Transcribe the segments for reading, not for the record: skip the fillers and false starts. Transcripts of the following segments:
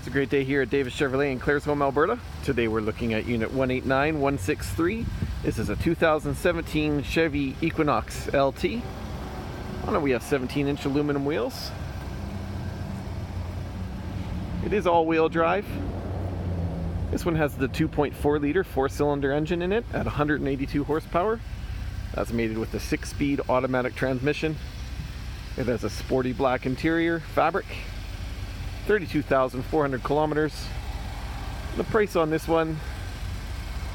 a great day here at Davis Chevrolet in Claresholm, Alberta. Today we're looking at unit 189163. This is a 2017 Chevy Equinox LT. On it we have 17-inch aluminum wheels. It is all-wheel drive. This one has the 2.4 liter 4-cylinder engine in it at 182 horsepower. That's mated with a 6-speed automatic transmission. It has a sporty black interior fabric. 32,400 kilometers. The price on this one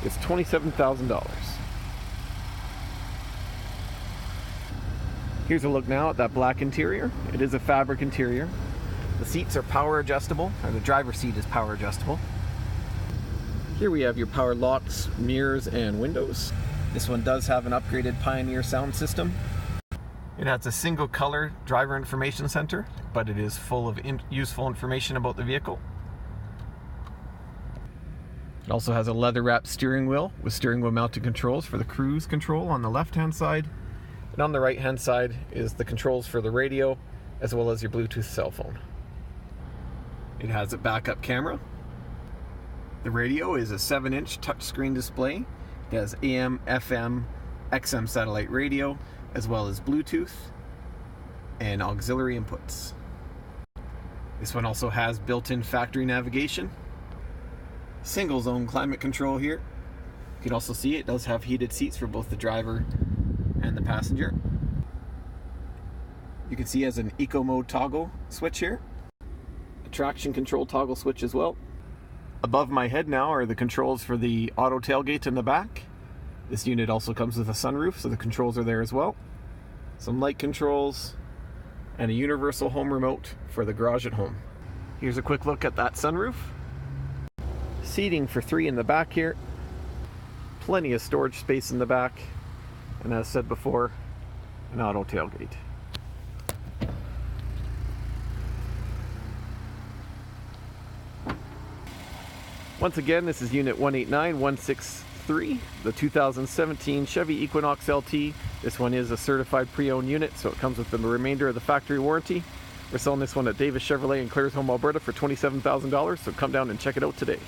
is $27,000. Here's a look now at that black interior. It is a fabric interior. The seats are power adjustable, or the driver's seat is power adjustable. Here we have your power locks, mirrors, and windows. This one does have an upgraded Pioneer sound system. It has a single color driver information center, but it is full of useful information about the vehicle. It also has a leather wrapped steering wheel with steering wheel mounted controls for the cruise control on the left hand side. And on the right hand side is the controls for the radio as well as your Bluetooth cell phone. It has a backup camera. The radio is a 7-inch touchscreen display. It has AM, FM, XM satellite radio, as well as Bluetooth and auxiliary inputs. This one also has built-in factory navigation. Single zone climate control here. You can also see it does have heated seats for both the driver and the passenger. You can see it has an eco mode toggle switch here. A traction control toggle switch as well. Above my head now are the controls for the auto tailgate in the back. This unit also comes with a sunroof, so the controls are there as well. Some light controls, and a universal home remote for the garage at home. Here's a quick look at that sunroof. Seating for 3 in the back here. Plenty of storage space in the back. And as said before, an auto tailgate. Once again, this is unit 189163, the 2017 Chevy Equinox LT. This one is a certified pre-owned unit, so it comes with the remainder of the factory warranty. We're selling this one at Davis Chevrolet in Claresholm, Alberta for $27,000, so come down and check it out today.